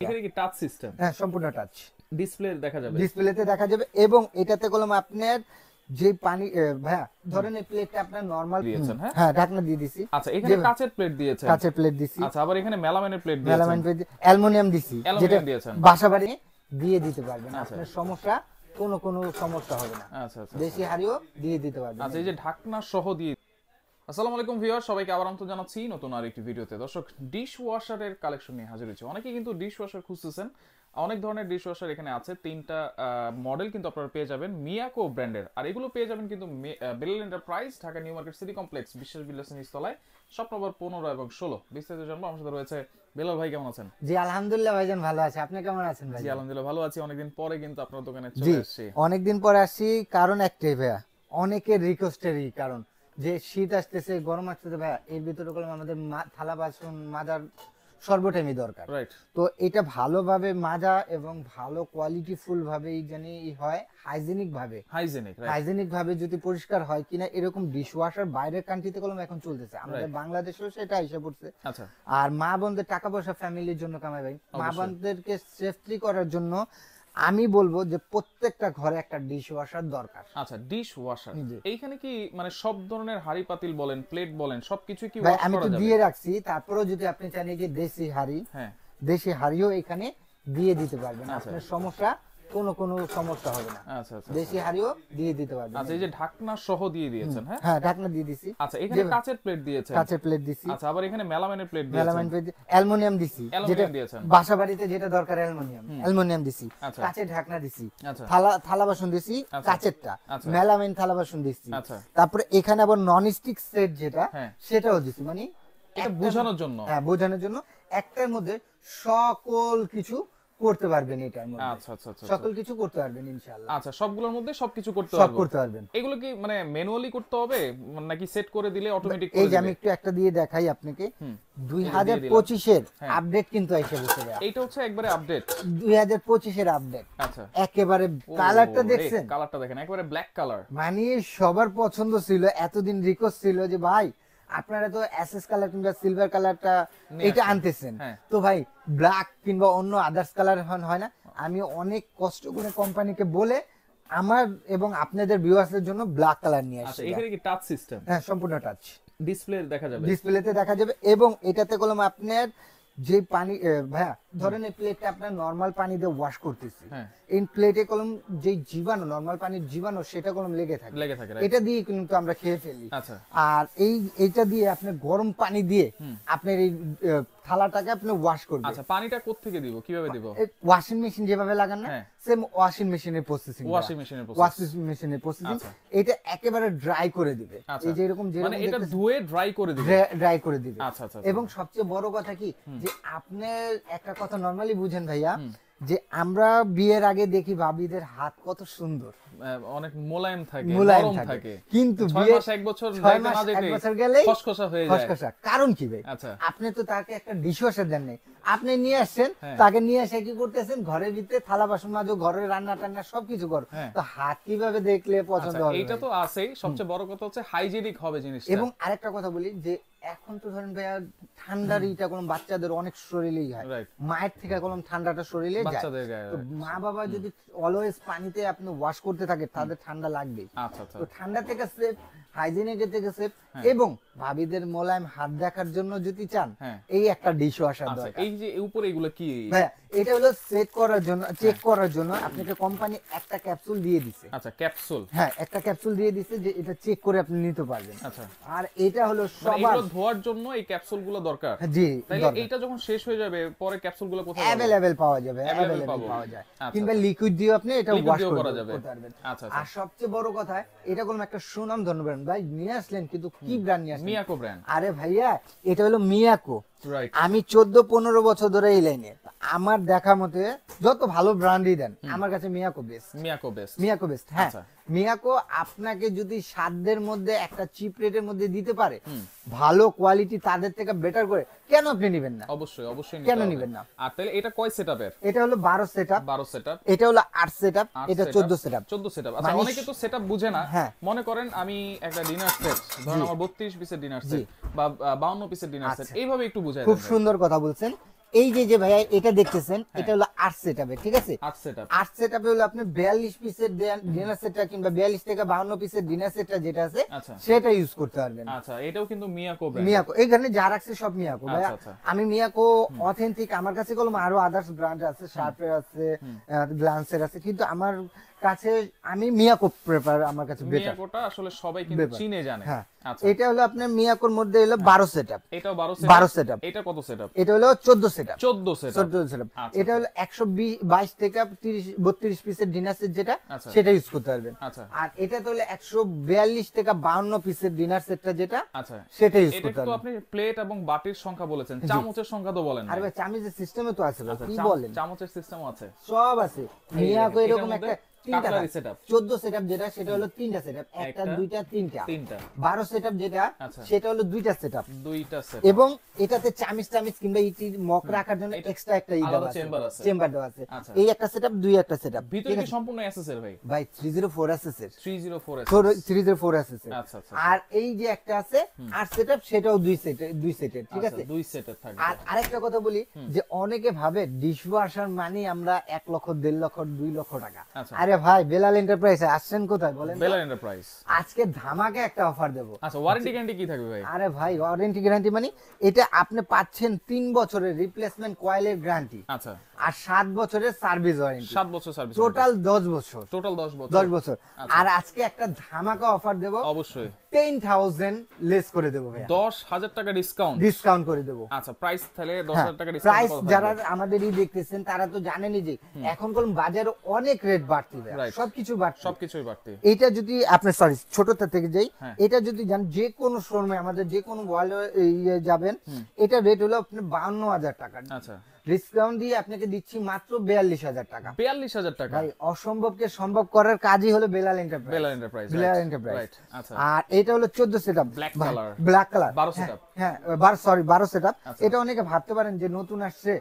এখানে কি touch system? হ্যাঁ, সম্পূর্ণ টাচ। ডিসপ্লে দেখা যাবে, ডিসপ্লেতে দেখা যাবে এবং এটাতে কলম আপনার যে পানি ভাইয়া ধরেন এই প্লেটটা আপনার নরমাল দিয়েছেন। হ্যাঁ হ্যাঁ, ঢাকনা দিয়ে দিছি। আচ্ছা, এখানে কাচের প্লেট দিয়েছেন। কাঁচের প্লেট দিছি। আচ্ছা, আবার এখানে মেলামাইনের প্লেট দিয়েছেন। মেলামাইন প্লেট, অ্যালুমিনিয়াম দিছি, যেটা অ্যালুমিনিয়াম দিয়েছেন। বাসা বাড়ি দিয়ে দিতে পারবেন, আচ্ছা। আপনার সমস্যা কোনো সমস্যা হবে না। আচ্ছা আচ্ছা দেশি হাড়িও দিয়ে দিতে পারবেন। আচ্ছা, এই যে ঢাকনা সহ দিয়ে। আসসালামু আলাইকুম ভিউয়ার, সবাইকে আবার আমন্ত্রণ জানাচ্ছি নতুন আরেকটি ভিডিওতে। দর্শক, ডিশ ওয়াশারের কালেকশন নিয়ে হাজির হয়েছে। অনেকেই কিন্তু ডিশ ওয়াশার খুঁজতেছেন, অনেক ধরনের ডিশ ওয়াশার এখানে আছে। তিনটা মডেল কিন্তু আপনারা পেয়ে যাবেন মিয়াকো ব্র্যান্ডের, আর এগুলো পেয়ে যাবেন কিন্তু Belal enterprise, Dhaka new market city complex, বিশ্বাস বিলাস নিচতলায়, শপ নম্বর 15 এবং 16। বিস্তারিত জানবো। আমার সাথে রয়েছে বেলাল ভাই। কেমন আছেন? জি আলহামদুলিল্লাহ ভাইজান, ভালো আছে। আপনি কেমন আছেন ভাই? জি আলহামদুলিল্লাহ ভালো আছি। অনেকদিন পরে কিন্তু আপনার দোকানে জি চলে আসছি। অনেকদিন পরে আসছি, কারণ একটাই ভাইয়া, অনেকের রিকোয়েস্টেরই কারণ যে শীত আসতেছে, গরম আসতেছে ভাইয়া, এর ভিতরে কলম আমাদের থালা বাসন মাজার সর্বটাইমই দরকার। রাইট। তো এটা ভালোভাবে মাজা এবং ভালো কোয়ালিটিফুল ভাবে জানি হয়, হাইজেনিক ভাবে, হাইজেনিক ভাবে যদি পরিষ্কার হয় কিনা, এরকম ডিশ ওয়াশার বাইরের কান্ট্রিতে কলম এখন চলতেছে, আমাদের বাংলাদেশেও সেটা এসে পড়ছে। আচ্ছা। আর মা বোনদের টাকা পয়সা ফ্যামিলির জন্য কামাই ভাই, মা বোনদেরকে সেফটি করার জন্য আমি বলবো যে প্রত্যেকটা ঘরে একটা ডিশ ওয়াশার দরকার। আচ্ছা, ডিশ ওয়াশার এইখানে কি মানে সব ধরনের হাড়ি পাতিল বলেন, প্লেট বলেন, সবকিছু কি ভাই ওয়াশ আমি করা তো যাবে? দিয়ে রাখছি, তারপরেও যদি আপনি চান যে দেশি হাড়ি, হ্যাঁ, দেশি হাড়িও এখানে দিয়ে দিতে পারবেন, আচ্ছা। আপনার সমস্যা কোনো সমস্যা হবে না। আচ্ছা আচ্ছা দেশি হাড়িও দিয়ে দিতে পারবেন। আচ্ছা, এই যে ঢাকনা সহ দিয়ে দিয়েছেন। হ্যাঁ হ্যাঁ, ঢাকনা দিয়ে দিছি। আচ্ছা, এখানে কাচের প্লেট দিয়েছেন। কাঁচের প্লেট দিছি। আচ্ছা, আবার এখানে মেলামাইনের প্লেট দিয়েছেন। মেলামাইন প্লেট, অ্যালুমিনিয়াম দিছি, যেটা অ্যালুমিনিয়াম দিয়েছেন। বাসা বাড়িতে যেটা দরকার অ্যালুমিনিয়াম দিছি। আচ্ছা। কাঁচের ঢাকনা দিছি। আচ্ছা। থালা বাসন দিছি, আচ্ছা। কাঁচেরটা। আচ্ছা। মেলামাইন থালা বাসন দিছি। আচ্ছা। তারপরে এখানে আবার নন স্টিক সেট যেটা, হ্যাঁ। সেটাও দিছি, মানে এটা বোঝানোর জন্য। হ্যাঁ, বোঝানোর জন্য একটার মধ্যে সকল কিছু করতে পারবেন, এটার মধ্যে আচ্ছা আচ্ছা আচ্ছা সকল কিছু করতে পারবেন ইনশাআল্লাহ। আচ্ছা, সবগুলোর মধ্যে সবকিছু করতে সব পারবো? করতে পারবেন। এগুলো কি মানে ম্যানুয়ালি করতে হবে নাকি সেট করে দিলে অটোমেটিক করে এই যে দিবে? আমি একটু একটা দিয়ে দেখাই আপনাকে, হুম। 2025 এর হ্যাঁ। আপডেট কিন্তু এসে বসে গেছে। এইটা হচ্ছে একবারে আপডেট। 2025 এর আপডেট। আচ্ছা। একেবারে কালারটা দেখছেন? কালারটা দেখেন, একেবারে ব্ল্যাক কালার। মানে সবার পছন্দ ছিল, এতদিন রিকোয়েস্ট ছিল যে ভাই আপনারা তো এসএস কালার কিংবা সিলভার কালারটা এটা আনতেছেন, হ্যাঁ। তো ভাই ব্ল্যাক কিংবা অন্য আদার্স কালার হয় না। আমি অনেক কষ্ট করে কোম্পানিকে বলে আমার এবং আপনাদের ভিউয়ার্সদের জন্য ব্ল্যাক কালার নিয়ে আচ্ছা, আসছি। এখানে কি টাচ সিস্টেম? হ্যাঁ, সম্পূর্ণ টাচ। ডিসপ্লে দেখা যাবে, ডিসপ্লেতে দেখা যাবে এবং এটাতে কলম আপনার যে পানি ভাইয়া ধরেন এই প্লেটটা আপনার নরমাল পানি দিয়ে ওয়াশ করতেছি, হ্যাঁ। এই প্লেটে কলম যে জীবাণু, নরমাল পানির জীবাণু, সেটা কলম লেগে থাকে, right? এটা দিয়ে কিন্তু আমরা খেয়ে ফেলি। আচ্ছা। আর এইটা দিয়ে আপনি গরম পানি দিয়ে আপনার এই থালাটাকে আপনি ওয়াশ করবেন। আচ্ছা, পানিটা কোত্থেকে দিব, কিভাবে দিব? ওয়াশিং মেশিন যেভাবে লাগান না, হ্যাঁ। সেম ওয়াশিং মেশিনের প্রসেসিং, এটা একেবারে ড্রাই করে দিবে। আচ্ছা। এই যে এরকম মানে এটা ধুয়ে ড্রাই করে দিবে। ড্রাই করে দিবে। আচ্ছা আচ্ছা। এবং সবচেয়ে বড় কথা কি, যে আপনি একটা কথা নরমালি বুঝেন ভাইয়া, যে আমরা বিয়ের আগে দেখি ভাবিদের হাত কত সুন্দর, অনেক মোলায়েম থাকে, মোলায়েম নরম থাকে, থাকে, কিন্তু 6 মাস 1 বছর এক বছর গেলেই খসখসা হয়ে যায়। খসখসা। কারণ কি ভাই? আচ্ছা। আপনি তো তাকে একটা ডিশওয়াশার দেন নাই, আপনি নিয়ে আসছেন, হ্যাঁ। তাকে নিয়ে এসে কি করতেছেন, ঘরের ভিতরে থালা বাসন মাজো, ঘরের রান্না টান্না সবকিছু করো, হ্যাঁ। তো হাত কিভাবে দেখলে পছন্দ আচ্ছা, হবে? এইটা তো আছেই, সবচেয়ে বড় কথা হচ্ছে হাইজেনিক হবে জিনিসটা। এবং আরেকটা কথা বলি, যে এখন তো ধরেন ভাইয়া ঠান্ডার ইটা কোন বাচ্চাদের অনেক শরীরেই হয়, Right. মায়ের থেকে কোন ঠান্ডাটা শরীরে যায়, বাচ্চাদের গায়ে, তো মা বাবা যদি অলওয়েজ পানিতে আপনি ওয়াশ করতে থাকে, তাদের ঠান্ডা লাগবেই। আচ্ছা আচ্ছা। তো ঠান্ডা থেকে সেফ, হাইজিনিক থেকে সেফ, এবং ভাবিদের মোলায়েম হাত দেখার জন্য যদি চান, হ্যাঁ। এই একটা ডিশ ওয়াশার আচ্ছা, দরকার। এই যে উপরে এগুলো কি? ভাইয়া এটা হলো সেট করার জন্য, চেক করার জন্য আপনাকে কোম্পানি একটা ক্যাপসুল দিয়ে দিছে। আচ্ছা, ক্যাপসুল। হ্যাঁ, একটা ক্যাপসুল দিয়ে দিছে, যে এটা চেক করে আপনি নিতে পারবেন। আচ্ছা। আর এটা হলো মানে সবার এগুলো ধোয়ার জন্য এই ক্যাপসুলগুলো দরকার। জি, তাইলে এইটা যখন শেষ হয়ে যাবে, পরে ক্যাপসুলগুলো কোথায় পাবো? অ্যাভেলেবেল পাওয়া যাবে, Available অ্যাভেলেবেল পাবো। পাওয়া যায়, আচ্ছা, কিংবা লিকুইড দিয়ে আপনি এটা Liquid ওয়াশ দিয়েও করতে করা যাবে। পারবেন। আচ্ছা, আচ্ছা। আর সবচেয়ে বড় কথা, এটা কোনো একটা সুনাম ধরবেন ভাই, নিয়ে আসলেন কিন্তু কি ব্র্যান্ড নিয়ে আসলেন? মিয়াকো ব্র্যান্ড। আরে ভাইয়া, এটা হলো মিয়াকো। রাইট। আমি 14-15 বছর ধরে এই লাইনে, আমার দেখা মতে যত ভালো ব্র্যান্ডই দেন, আমার কাছে Miyako best. Miyako best. Miyako best, হ্যাঁ। আচ্ছা। মিয়াকো আপনাকে যদি সাধ্যের মধ্যে একটা চিপ রেটের মধ্যে দিতে পারে, ভালো কোয়ালিটি তাদের থেকে বেটার করে, কেন আপনি নেবেন না? অবশ্যই অবশ্যই কেন নিতে হবে। নিবেন না? আর তাহলে এটা কয় সেটআপের? এটা হলো 12 সেটআপ, 12 সেটআপ। এটা হলো 8 সেটআপ, এটা 14 সেটআপ। 14 সেটআপ। আচ্ছা, মানে অনেকে তো সেটআপ বুঝে না। হ্যাঁ। মনে করেন আমি একটা ডিনার সেট, ধরুন আমার 32 পিসের ডিনার সেট বা 52 পিসের ডিনার সেট, আচ্ছা। এইভাবে একটু বুঝাই খুব দেন। সুন্দর কথা বলছেন। এই যে ভাইয়া এটা দেখতেছেন, এটা হলো 8 সেটআপে, ঠিক আছে? 8 সেটআপ। 8 সেটআপে হলো আপনি 42 পিসের ডিনার সেটটা কিংবা 42 থেকে 52 পিসের ডিনার সেটটা যেটা আছে আচ্ছা সেটা ইউজ করতে পারবেন। আচ্ছা, এটাও কিন্তু মিয়াকো ব্র্যান্ড। মিয়াকো এখানে যা রাখছে সব মিয়াকো ভাইয়া। আচ্ছা। আমি মিয়াকো অথেন্টিক, আমার কাছে কলম আরো আদার্স ব্র্যান্ড আছে, শার্পের আছে, গ্লান্সের আছে, কিন্তু আমার কাছে আমি মিয়াকো প্রেফার, আমার কাছে বেটার। মিয়াকোটা আসলে সবাই কিন্তু চিনে জানে। হ্যাঁ, আচ্ছা, এটা হলো আপনার মিয়াকোর মধ্যে হলো 12 সেটআপ। এটাও 12 সেটআপ। এটা কত সেটআপ? এটা হলো 14 সেটআপ। 14 সেটআপ। 14 সেটআপ। এটা হলো 122 থেকে 32 পিসের ডিনার সেট যেটা, আচ্ছা। সেটা ইউজ করতে পারবেন। আচ্ছা, আর এটা তো হলো 142 থেকে 52 পিসের ডিনার সেটটা যেটা, আচ্ছা, সেটা ইউজ এটা করতে তো পারবেন। আপনি প্লেট এবং বাটির সংখ্যা বলেছেন, চামচের সংখ্যা তো বলেন না। আর ভাই চামিজের সিস্টেমে তো আছে ভাই, আচ্ছা, কি বলেন? চামচের সিস্টেমও আছে, সব আছে। মিয়াকো এরকম একটা তিনটা কাটলারি সেটআপ। 14 সেটআপ যেটা, সেটা হলো তিনটা সেটআপ, একটা দুইটা তিনটা। 12 সেটআপ যেটা, আচ্ছা, সেটা হলো দুইটা সেটআপ। দুইটা সেট, এবং এটাতে চামিচ কিংবা ইটি মক রাখার জন্য এক্সট্রা একটা আলাদা চেম্বার দেওয়া আছে। আচ্ছা। এই একটা সেটআপ, দুই একটা সেটআপ। ভিতরে কি সম্পূর্ণ এসএসএর ভাই? ভাই 304 এসএসএর, 304 304 এসএসএর। আচ্ছা আচ্ছা। আর এই যে একটা আছে 8 সেটআপ, সেটাও দুই সেটের, ঠিক আছে? দুই সেটের থাকবে। আর আরেকটা কথা বলি, যে অনেকে ভাবে ডিশওয়াশার মানে আমরা 1 লক্ষ, 1.5 লক্ষ, 2 লক্ষ টাকা। আচ্ছা। আরে ভাই, বেলাল এন্টারপ্রাইজে আসছেন কোথায় বলেন? বেলার এন্টারপ্রাইজ। আজকে ধামাকে একটা অফার দেব। আচ্ছা, ওয়ারেন্টি গ্যারান্টি কি থাকবে ভাই? আরে ভাই, ওয়ারেন্টি গ্যারান্টি মানে এটা আপনি পাচ্ছেন 3 বছরের রিপ্লেসমেন্ট কয়েলের গ্যারান্টি। আচ্ছা, আর 7 বছরের সার্ভিস ওয়ারেন্টি। 7 বছর সার্ভিস, টোটাল 10 বছর। টোটাল 10 বছর। 10 বছর। আর আজকে একটা ধামাকা অফার দেব, অবশ্যই 10,000 লেস করে দেব ভাই, 10,000 টাকা ডিসকাউন্ট। ডিসকাউন্ট করে দেব। আচ্ছা, প্রাইস তাহলে 10,000 টাকা ডিসকাউন্ট। প্রাইস যারা আমাদেরই দেখতেছেন তারা তো জানেনই যে এখন কোন বাজারে অনেক রেট বাড়তি ভাই, Right. সবকিছু বাড়তি। সবকিছুই বাড়তি। এটা যদি আপনি ছোটটা থেকে যাই, হ্যাঁ। এটা যদি যান যে কোনো শোরুমে, আমাদের যে কোনো ওয়ার্ল্ডে যাবেন, এটা রেট হলো আপনার 52,000 টাকা। আচ্ছা, ডিসকাউন্ট দিয়ে আপনাকে দিচ্ছি মাত্র 42,000 টাকা। 42,000 টাকা। ভাই, অসম্ভবকে সম্ভব করার কাজই হলো বেলাল এন্টারপ্রাইজ। বেলার এন্টারপ্রাইজ, বেলাল এন্টারপ্রাইজ। রাইট। আচ্ছা, আর এটা হলো 14 setup, black colour, black colour, 12 setup. হ্যাঁ 12 সেটআপ। এটা অনেকে ভাবতে পারেন যে নতুন আসছে,